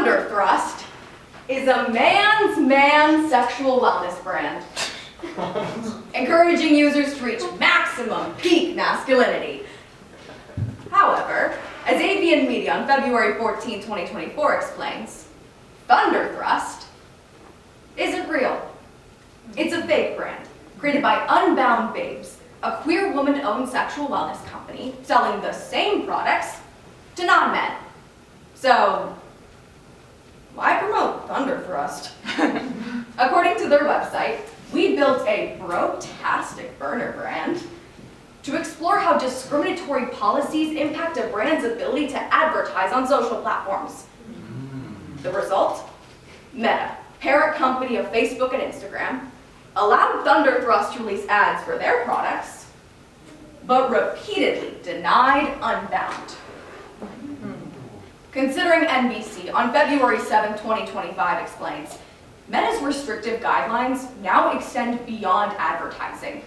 ThunderThrust is a man's sexual wellness brand, encouraging users to reach maximum peak masculinity. However, as AVN Media on February 14, 2024 explains, ThunderThrust isn't real. It's a fake brand created by Unbound Babes, a queer woman-owned sexual wellness company selling the same products to non-men. So, why promote ThunderThrust? According to their website, we built a bro-tastic burner brand to explore how discriminatory policies impact a brand's ability to advertise on social platforms. The result? Meta, parent company of Facebook and Instagram, allowed ThunderThrust to release ads for their products, but repeatedly denied Unbound. Considering NBC on February 7, 2025 explains, Meta's restrictive guidelines now extend beyond advertising,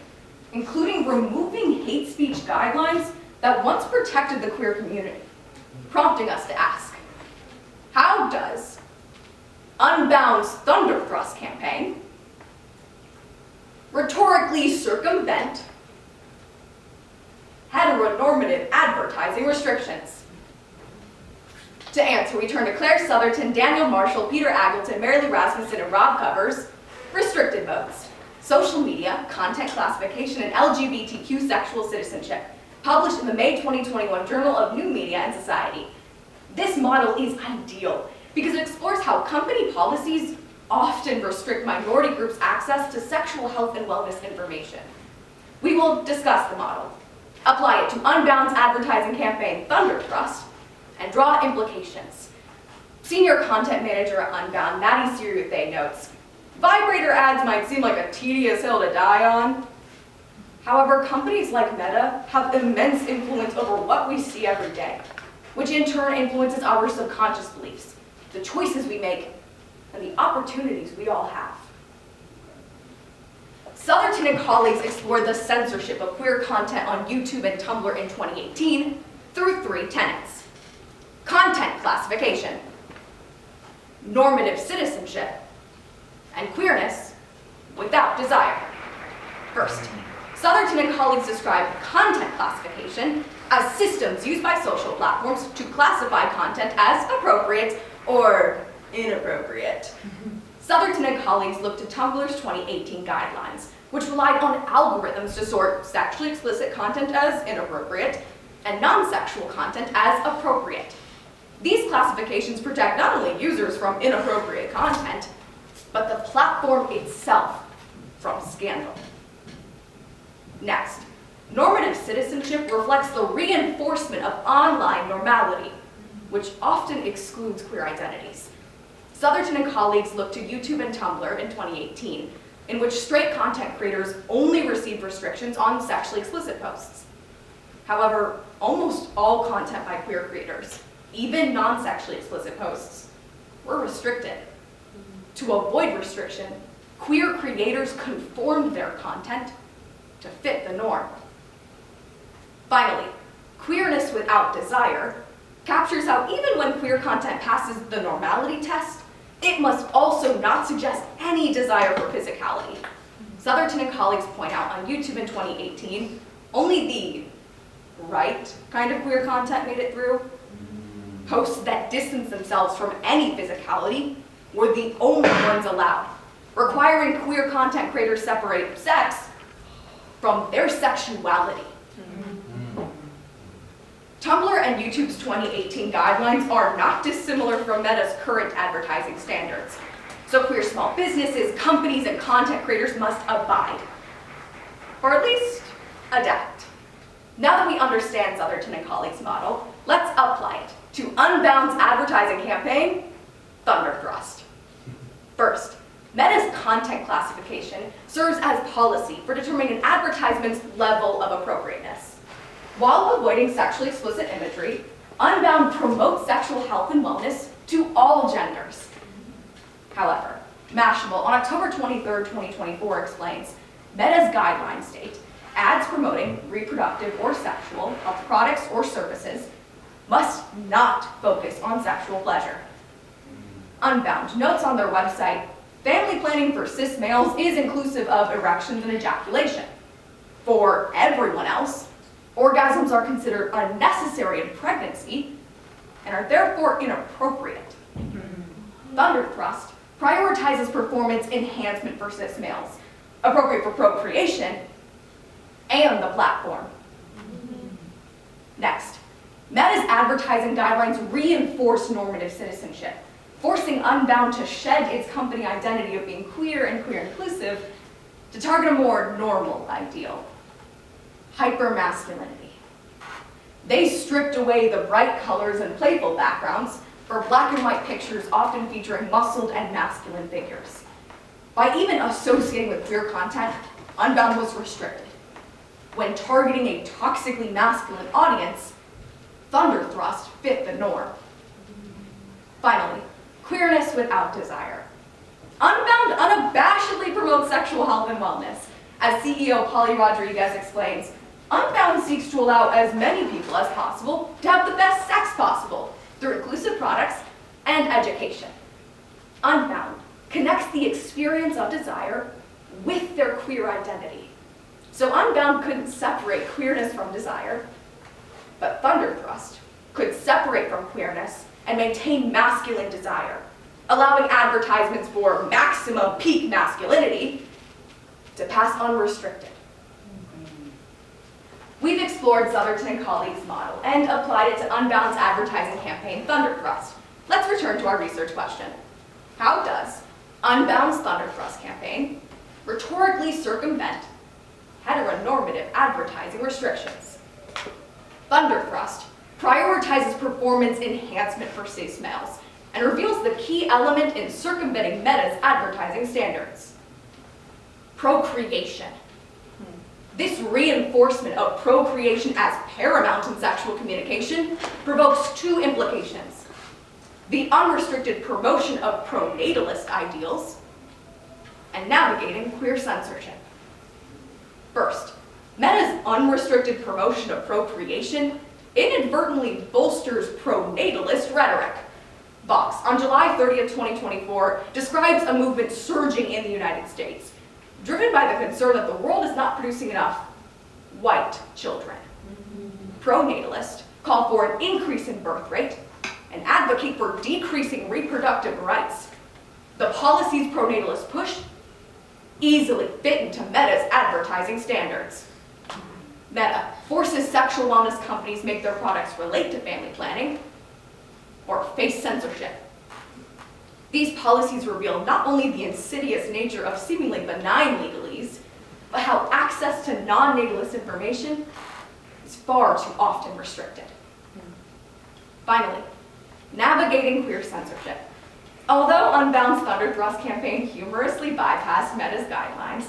including removing hate speech guidelines that once protected the queer community, prompting us to ask, how does Unbound's ThunderThrust campaign rhetorically circumvent heteronormative advertising restrictions? To answer, we turn to Claire Southerton, Daniel Marshall, Peter Aggleton, Mary Lou Rasmussen, and Rob Covers. Restricted votes, social media, content classification, and LGBTQ sexual citizenship, published in the May 2021 Journal of New Media and Society. This model is ideal because it explores how company policies often restrict minority groups' access to sexual health and wellness information. We will discuss the model, apply it to Unbound's advertising campaign, ThunderThrust, and draw implications. Senior content manager at Unbound, Maddie Siriuthe, notes, vibrator ads might seem like a tedious hill to die on. However, companies like Meta have immense influence over what we see every day, which in turn influences our subconscious beliefs, the choices we make, and the opportunities we all have. Southerton and colleagues explored the censorship of queer content on YouTube and Tumblr in 2018 through 3 tenets. Content classification, normative citizenship, and queerness without desire. First, Southerton and colleagues describe content classification as systems used by social platforms to classify content as appropriate or inappropriate. Southerton and colleagues looked at Tumblr's 2018 guidelines, which relied on algorithms to sort sexually explicit content as inappropriate and non-sexual content as appropriate. These classifications protect not only users from inappropriate content, but the platform itself from scandal. Next, normative citizenship reflects the reinforcement of online normality, which often excludes queer identities. Southerton and colleagues looked to YouTube and Tumblr in 2018, in which straight content creators only received restrictions on sexually explicit posts. However, almost all content by queer creators, even non-sexually explicit posts, were restricted. To avoid restriction, queer creators conformed their content to fit the norm. Finally, queerness without desire captures how even when queer content passes the normality test, it must also not suggest any desire for physicality. Southerton and colleagues point out on YouTube in 2018, only the right kind of queer content made it through. Posts that distance themselves from any physicality were the only ones allowed, requiring queer content creators separate sex from their sexuality. Tumblr and YouTube's 2018 guidelines are not dissimilar from Meta's current advertising standards. So queer small businesses, companies, and content creators must abide, or at least adapt. Now that we understand Southerton and colleagues' model, let's apply it to Unbound's advertising campaign, ThunderThrust. First, Meta's content classification serves as policy for determining an advertisement's level of appropriateness. While avoiding sexually explicit imagery, Unbound promotes sexual health and wellness to all genders. However, Mashable on October 23, 2024 explains, Meta's guidelines state, ads promoting reproductive or sexual health products or services must not focus on sexual pleasure. Unbound notes on their website, family planning for cis males is inclusive of erections and ejaculation. For everyone else, orgasms are considered unnecessary in pregnancy and are therefore inappropriate. ThunderThrust prioritizes performance enhancement for cis males, appropriate for procreation, and the platform. Next, Meta's advertising guidelines reinforce normative citizenship, forcing Unbound to shed its company identity of being queer and queer inclusive to target a more normal ideal: hypermasculinity. They stripped away the bright colors and playful backgrounds for black and white pictures often featuring muscled and masculine figures. By even associating with queer content, Unbound was restricted. When targeting a toxically masculine audience, ThunderThrust fit the norm. Finally, queerness without desire. Unbound unabashedly promotes sexual health and wellness. As CEO Polly Rodriguez explains, Unbound seeks to allow as many people as possible to have the best sex possible through inclusive products and education. Unbound connects the experience of desire with their queer identity. So Unbound couldn't separate queerness from desire, but ThunderThrust could separate from queerness and maintain masculine desire, allowing advertisements for maximum peak masculinity to pass unrestricted. We've explored Southerton and colleagues' model and applied it to Unbound's advertising campaign, ThunderThrust. Let's return to our research question. How does Unbound's ThunderThrust campaign rhetorically circumvent heteronormative advertising restrictions? ThunderThrust prioritizes performance enhancement for cis males and reveals the key element in circumventing Meta's advertising standards: procreation. This reinforcement of procreation as paramount in sexual communication provokes two implications: the unrestricted promotion of pronatalist ideals and navigating queer censorship. First, Meta's unrestricted promotion of procreation inadvertently bolsters pronatalist rhetoric. Vox, on July 30th, 2024, describes a movement surging in the United States, driven by the concern that the world is not producing enough white children. Pronatalists call for an increase in birth rate and advocate for decreasing reproductive rights. The policies pronatalists push easily fit into Meta's advertising standards. Meta forces sexual wellness companies make their products relate to family planning or face censorship. These policies reveal not only the insidious nature of seemingly benign legalese, but how access to non-natalist information is far too often restricted. Finally, navigating queer censorship. Although Unbound's ThunderThrust campaign humorously bypassed Meta's guidelines,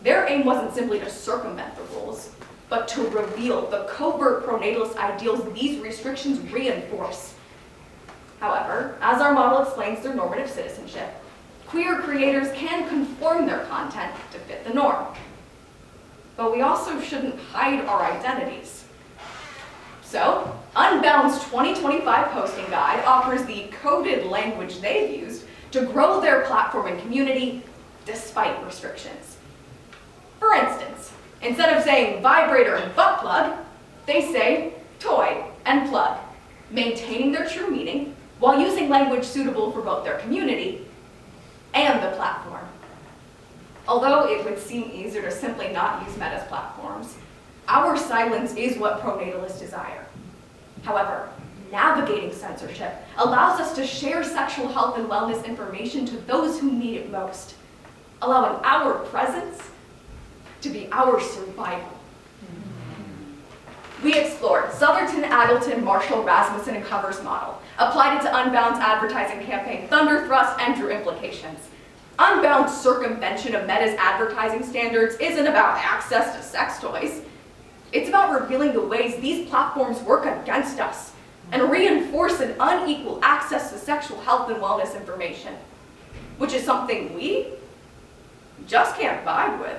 their aim wasn't simply to circumvent the rules, but to reveal the covert pronatalist ideals these restrictions reinforce. However, as our model explains through normative citizenship, queer creators can conform their content to fit the norm. But we also shouldn't hide our identities. So, Unbound's 2025 posting guide offers the coded language they've used to grow their platform and community despite restrictions. For instance, instead of saying vibrator and butt plug, they say toy and plug, maintaining their true meaning while using language suitable for both their community and the platform. Although it would seem easier to simply not use Meta's platforms, our silence is what pronatalists desire. However, navigating censorship allows us to share sexual health and wellness information to those who need it most, allowing our presence to be our survival. We explored Southerton, Addleton, Marshall, Rasmussen, and Cover's model, applied it to Unbound's advertising campaign, ThunderThrust, and drew implications. Unbound's circumvention of Meta's advertising standards isn't about access to sex toys. It's about revealing the ways these platforms work against us and reinforce an unequal access to sexual health and wellness information, which is something we just can't vibe with.